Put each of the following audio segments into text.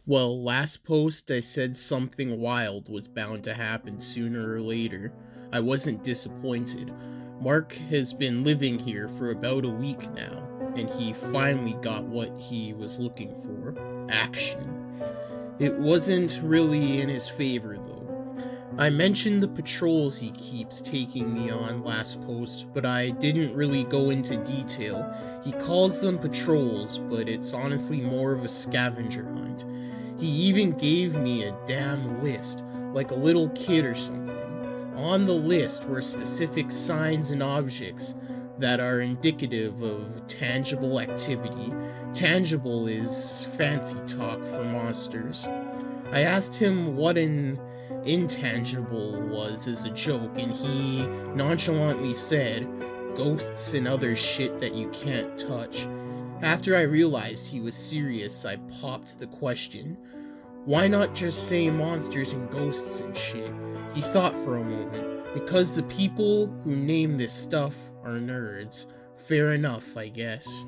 Well, last post I said something wild was bound to happen sooner or later. I wasn't disappointed. Mark has been living here for about a week now, and he finally got what he was looking for: action. It wasn't really in his favor, though. I mentioned the patrols he keeps taking me on last post, but I didn't really go into detail. He calls them patrols, but it's honestly more of a scavenger hunt. He even gave me a damn list, like a little kid or something. On the list were specific signs and objects that are indicative of tangible activity. Tangible is fancy talk for monsters. I asked him what an intangible was as a joke, and he nonchalantly said, "Ghosts and other shit that you can't touch." After I realized he was serious, I popped the question, "Why not just say monsters and ghosts and shit?" He thought for a moment. "Because the people who name this stuff are nerds." Fair enough, I guess.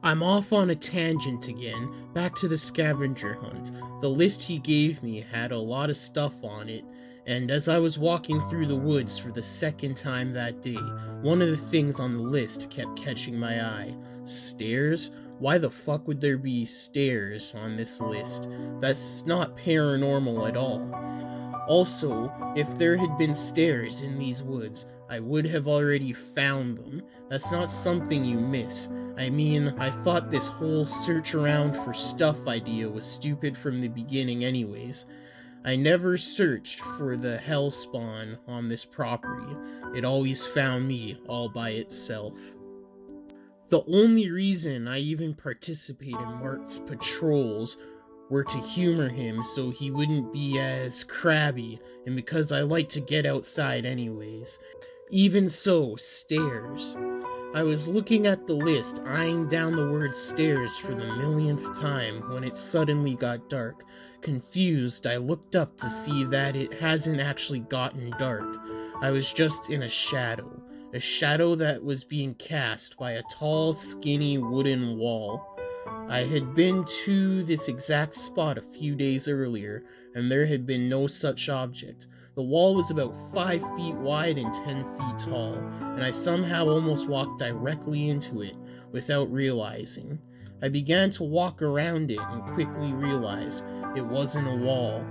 I'm off on a tangent again, back to the scavenger hunt. The list he gave me had a lot of stuff on it, and as I was walking through the woods for the second time that day, one of the things on the list kept catching my eye. Stairs? Why the fuck would there be stairs on this list? That's not paranormal at all. Also, if there had been stairs in these woods, I would have already found them. That's not something you miss. I mean, I thought this whole search around for stuff idea was stupid from the beginning anyways. I never searched for the hellspawn on this property. It always found me all by itself. The only reason I even participate in Mark's patrols were to humor him so he wouldn't be as crabby, and because I like to get outside anyways. Even so, stairs. I was looking at the list, eyeing down the word stairs for the millionth time, when it suddenly got dark. Confused, I looked up to see that it hasn't actually gotten dark. I was just in a shadow that was being cast by a tall, skinny wooden wall. I had been to this exact spot a few days earlier, and there had been no such object. The wall was about 5 feet wide and 10 feet tall, and I somehow almost walked directly into it without realizing. I began to walk around it and quickly realized it wasn't a wall.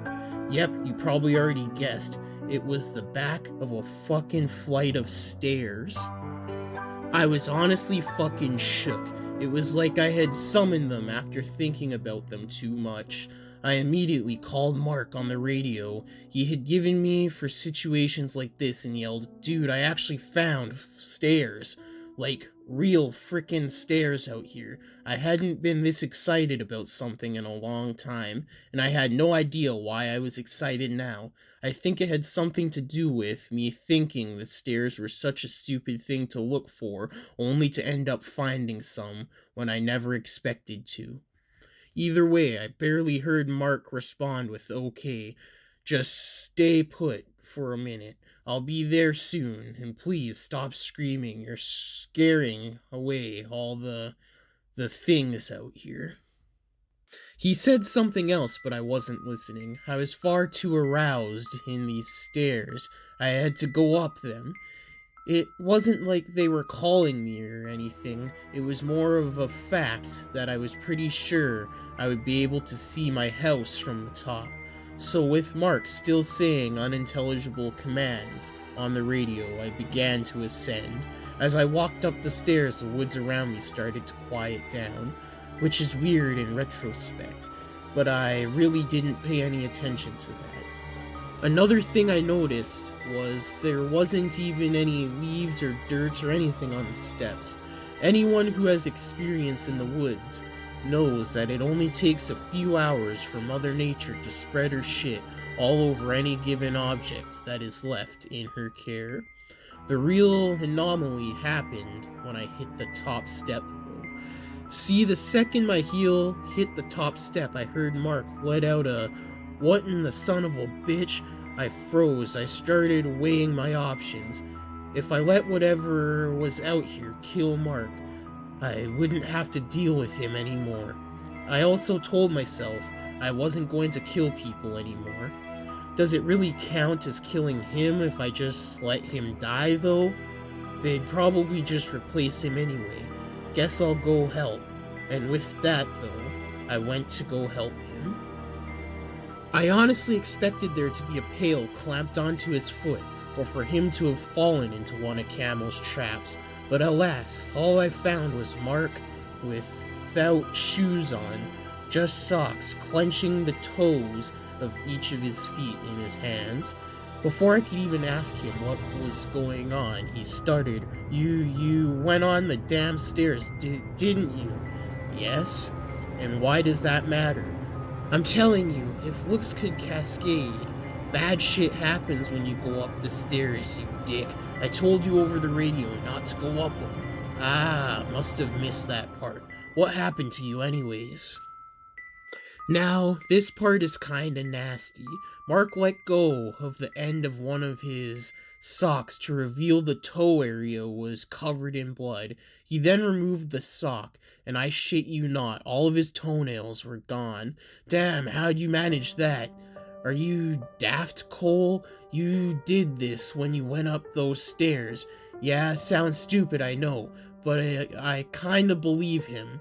Yep, you probably already guessed. It was the back of a fucking flight of stairs. I was honestly fucking shook. It was like I had summoned them after thinking about them too much. I immediately called Mark on the radio. He had given me for situations like this and yelled, "Dude, I actually found stairs. Like, real frickin' stairs out here." I hadn't been this excited about something in a long time, and I had no idea why I was excited now. I think it had something to do with me thinking the stairs were such a stupid thing to look for, only to end up finding some when I never expected to. Either way, I barely heard Mark respond with "Okay, just stay put for a minute. I'll be there soon, and please stop screaming. You're scaring away all the things out here." He said something else, but I wasn't listening. I was far too aroused in these stairs. I had to go up them. It wasn't like they were calling me or anything. It was more of a fact that I was pretty sure I would be able to see my house from the top. So with Mark still saying unintelligible commands on the radio, I began to ascend. As I walked up the stairs, the woods around me started to quiet down, which is weird in retrospect, but I really didn't pay any attention to that. Another thing I noticed was there wasn't even any leaves or dirt or anything on the steps. Anyone who has experience in the woods knows that it only takes a few hours for Mother Nature to spread her shit all over any given object that is left in her care. The real anomaly happened when I hit the top step, though. See, the second my heel hit the top step, I heard Mark let out a "What in the son of a bitch?" I froze. I started weighing my options. If I let whatever was out here kill Mark, I wouldn't have to deal with him anymore. I also told myself I wasn't going to kill people anymore. Does it really count as killing him if I just let him die, though? They'd probably just replace him anyway. Guess I'll go help. And with that, though, I went to go help him. I honestly expected there to be a pail clamped onto his foot, or for him to have fallen into one of Camel's traps, but alas, all I found was Mark without shoes on, just socks, clenching the toes of each of his feet in his hands. Before I could even ask him what was going on, he stuttered, You went on the damn stairs, didn't you? Yes? And why does that matter? I'm telling you, if looks could cascade, bad shit happens when you go up the stairs, you dick. I told you over the radio not to go up them. Ah, must have missed that part. What happened to you anyways? Now, this part is kinda nasty. Mark let go of the end of one of his socks to reveal the toe area was covered in blood. He then removed the sock, and I shit you not, all of his toenails were gone. Damn, how'd you manage that? Are you daft, Cole? You did this when you went up those stairs. Yeah, sounds stupid, I know, but I kinda believe him,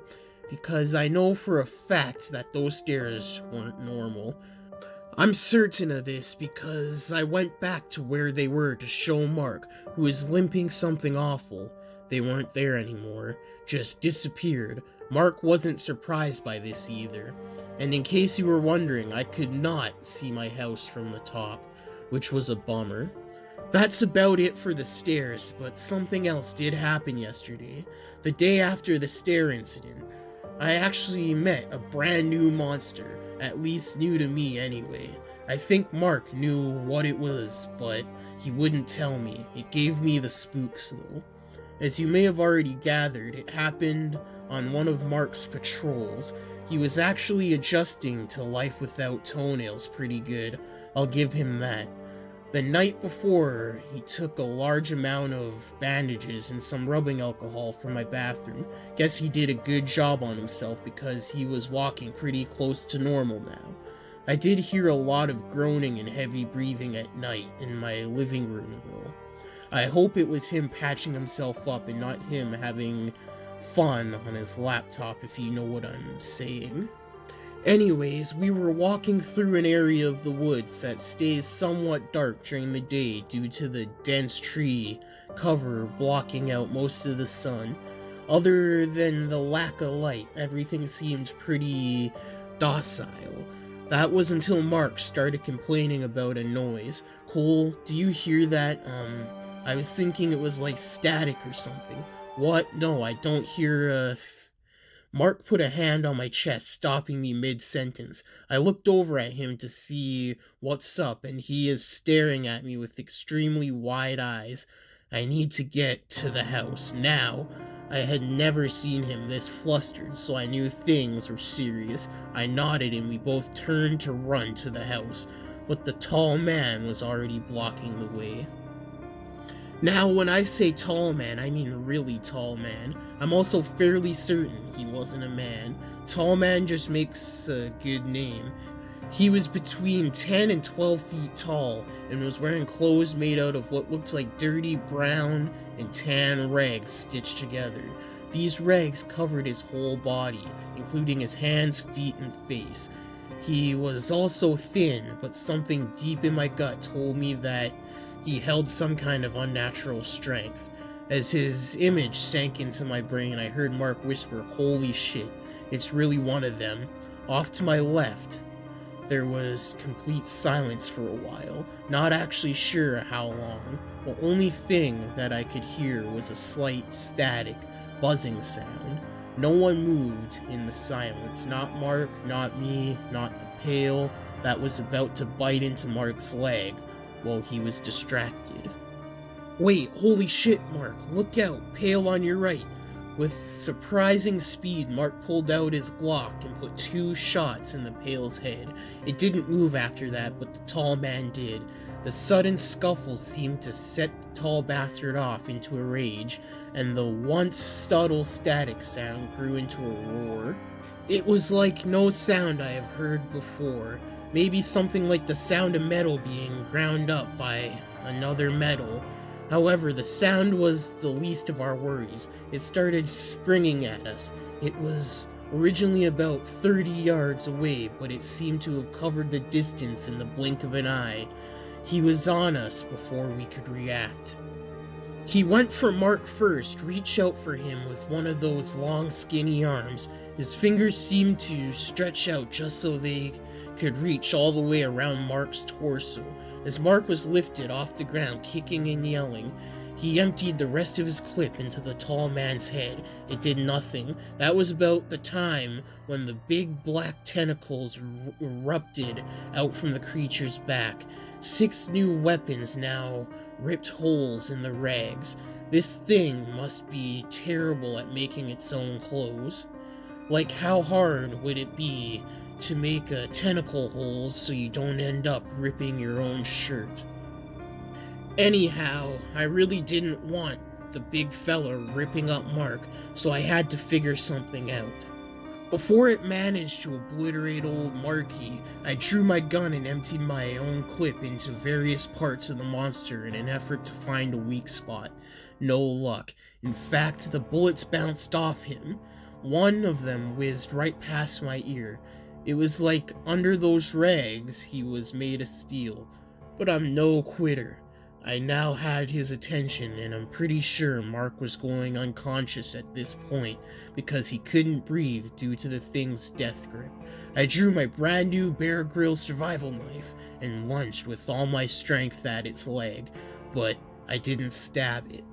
because I know for a fact that those stairs weren't normal. I'm certain of this because I went back to where they were to show Mark, who was limping something awful. They weren't there anymore, just disappeared. Mark wasn't surprised by this either. And in case you were wondering, I could not see my house from the top, which was a bummer. That's about it for the stairs, but something else did happen yesterday. The day after the stair incident, I actually met a brand new monster, at least new to me anyway. I think Mark knew what it was, but he wouldn't tell me. It gave me the spooks though. As you may have already gathered, it happened on one of Mark's patrols. He was actually adjusting to life without toenails pretty good, I'll give him that. The night before, he took a large amount of bandages and some rubbing alcohol from my bathroom. Guess he did a good job on himself because he was walking pretty close to normal now. I did hear a lot of groaning and heavy breathing at night in my living room though. I hope it was him patching himself up and not him having fun on his laptop, if you know what I'm saying. Anyways, we were walking through an area of the woods that stays somewhat dark during the day due to the dense tree cover blocking out most of the sun. Other than the lack of light, everything seemed pretty docile. That was until Mark started complaining about a noise. Cole, do you hear that? I was thinking it was like static or something. What? No, I don't hear Mark put a hand on my chest, stopping me mid-sentence. I looked over at him to see what's up, and he is staring at me with extremely wide eyes. I need to get to the house now. I had never seen him this flustered, so I knew things were serious. I nodded and we both turned to run to the house, but the tall man was already blocking the way. Now, when I say tall man, I mean really tall man. I'm also fairly certain he wasn't a man. Tall man just makes a good name. He was between 10 and 12 feet tall and was wearing clothes made out of what looked like dirty brown and tan rags stitched together. These rags covered his whole body, including his hands, feet, and face. He was also thin, but something deep in my gut told me that he held some kind of unnatural strength. As his image sank into my brain, I heard Mark whisper, "Holy shit, it's really one of them." Off to my left, there was complete silence for a while, not actually sure how long. The only thing that I could hear was a slight static, buzzing sound. No one moved in the silence, not Mark, not me, not the pail that was about to bite into Mark's leg while he was distracted. "Wait, holy shit, Mark, look out, pail on your right." With surprising speed, Mark pulled out his Glock and put 2 shots in the pail's head. It didn't move after that, but the tall man did. The sudden scuffle seemed to set the tall bastard off into a rage, and the once subtle static sound grew into a roar. It was like no sound I have heard before. Maybe something like the sound of metal being ground up by another metal. However, the sound was the least of our worries. It started springing at us. It was originally about 30 yards away, but it seemed to have covered the distance in the blink of an eye. He was on us before we could react. He went for Mark first, reached out for him with one of those long, skinny arms. His fingers seemed to stretch out just so they could reach all the way around Mark's torso. As Mark was lifted off the ground, kicking and yelling, he emptied the rest of his clip into the tall man's head. It did nothing. That was about the time when the big black tentacles erupted out from the creature's back. 6 new weapons now ripped holes in the rags. This thing must be terrible at making its own clothes. Like, how hard would it be to make a tentacle holes so you don't end up ripping your own shirt? Anyhow, I really didn't want the big fella ripping up Mark, so I had to figure something out. Before it managed to obliterate old Marky, I drew my gun and emptied my own clip into various parts of the monster in an effort to find a weak spot. No luck. In fact, the bullets bounced off him. One of them whizzed right past my ear. It was like under those rags he was made of steel. But I'm no quitter. I now had his attention, and I'm pretty sure Mark was going unconscious at this point because he couldn't breathe due to the thing's death grip. I drew my brand new Bear Grylls survival knife and lunged with all my strength at its leg, but I didn't stab it.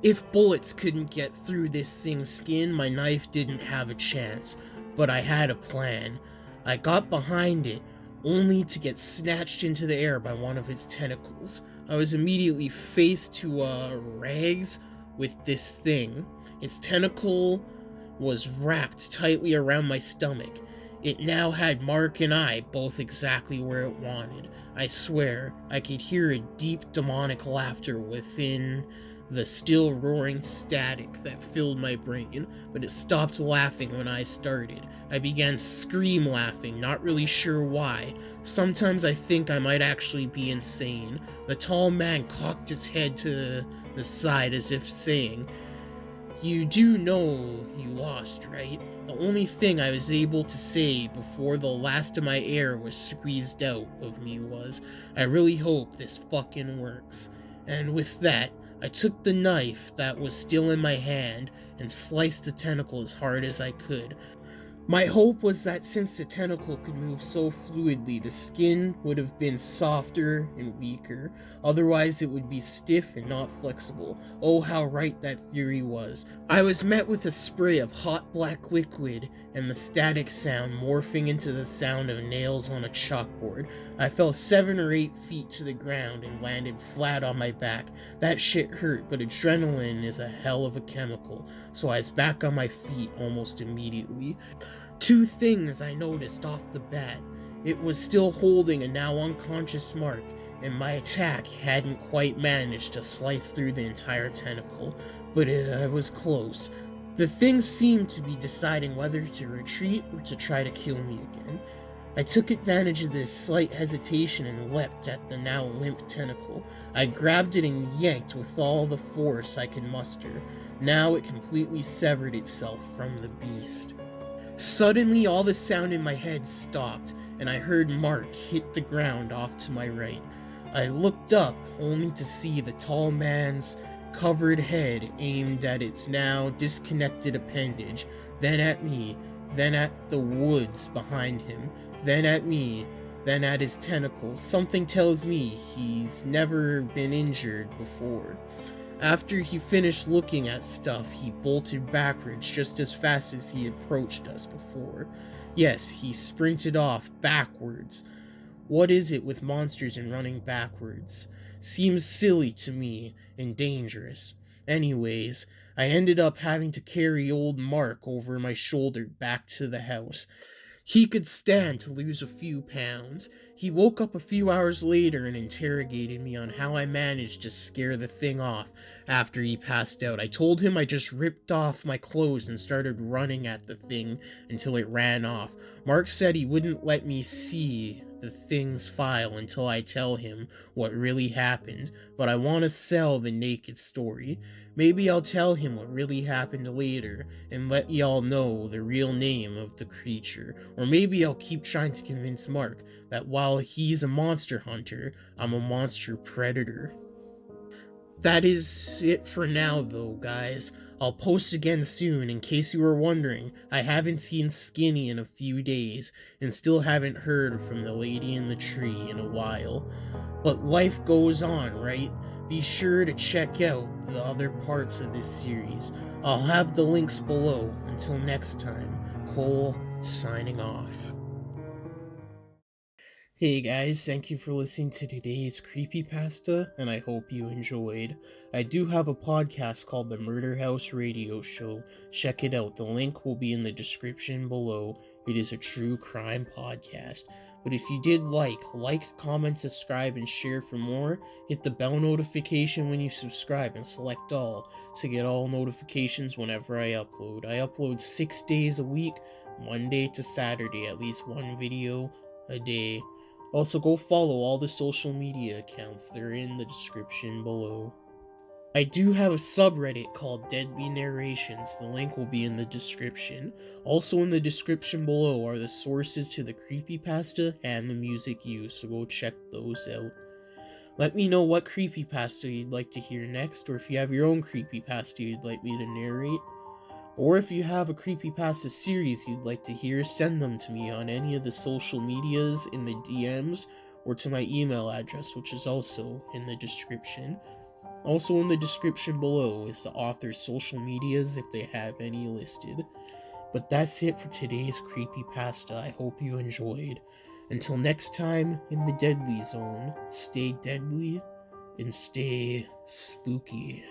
If bullets couldn't get through this thing's skin, my knife didn't have a chance, but I had a plan. I got behind it, only to get snatched into the air by one of its tentacles. I was immediately faced to rags with this thing. Its tentacle was wrapped tightly around my stomach. It now had Mark and I both exactly where it wanted. I swear, I could hear a deep demonic laughter within the still roaring static that filled my brain, but it stopped laughing when I started. I began scream laughing, not really sure why. Sometimes I think I might actually be insane. The tall man cocked his head to the side as if saying, "You do know you lost, right?" The only thing I was able to say before the last of my air was squeezed out of me was, "I really hope this fucking works." And with that, I took the knife that was still in my hand and sliced the tentacle as hard as I could. My hope was that since the tentacle could move so fluidly, the skin would have been softer and weaker. Otherwise, it would be stiff and not flexible. Oh, how right that theory was. I was met with a spray of hot black liquid and the static sound morphing into the sound of nails on a chalkboard. I fell 7 or 8 feet to the ground and landed flat on my back. That shit hurt, but adrenaline is a hell of a chemical, so I was back on my feet almost immediately. 2 things I noticed off the bat. It was still holding a now unconscious Mark, and my attack hadn't quite managed to slice through the entire tentacle, but I was close. The thing seemed to be deciding whether to retreat or to try to kill me again. I took advantage of this slight hesitation and leapt at the now limp tentacle. I grabbed it and yanked with all the force I could muster. Now it completely severed itself from the beast. Suddenly, all the sound in my head stopped, and I heard Mark hit the ground off to my right. I looked up, only to see the tall man's covered head aimed at its now disconnected appendage, then at me, then at the woods behind him, then at me, then at his tentacles. Something tells me he's never been injured before. After he finished looking at stuff, he bolted backwards just as fast as he approached us before. Yes, he sprinted off backwards. What is it with monsters and running backwards? Seems silly to me and dangerous. Anyways, I ended up having to carry old Mark over my shoulder back to the house. He could stand to lose a few pounds. He woke up a few hours later and interrogated me on how I managed to scare the thing off after he passed out. I told him I just ripped off my clothes and started running at the thing until it ran off. Mark said he wouldn't let me see the thing's file until I tell him what really happened, but I want to sell the naked story. Maybe I'll tell him what really happened later and let y'all know the real name of the creature. Or maybe I'll keep trying to convince Mark that while he's a monster hunter, I'm a monster predator. That is it for now, though, guys. I'll post again soon. In case you were wondering, I haven't seen Skinny in a few days, and still haven't heard from the lady in the tree in a while. But life goes on, right? Be sure to check out the other parts of this series. I'll have the links below. Until next time, Cole signing off. Hey guys, thank you for listening to today's Creepypasta, and I hope you enjoyed. I do have a podcast called The Murder House Radio Show. Check it out. The link will be in the description below. It is a true crime podcast. But if you did like, comment, subscribe, and share for more. Hit the bell notification when you subscribe and select all to get all notifications whenever I upload. I upload 6 days a week, Monday to Saturday, at least one video a day. Also, go follow all the social media accounts. They're in the description below. I do have a subreddit called Deadly Narrations. The link will be in the description. Also in the description below are the sources to the creepypasta and the music used, so go check those out. Let me know what creepypasta you'd like to hear next, or if you have your own creepypasta you'd like me to narrate. Or if you have a creepypasta series you'd like to hear, send them to me on any of the social medias in the DMs, or to my email address, which is also in the description. Also in the description below is the author's social medias if they have any listed. But that's it for today's creepypasta. I hope you enjoyed. Until next time in the Deadly Zone, stay deadly and stay spooky.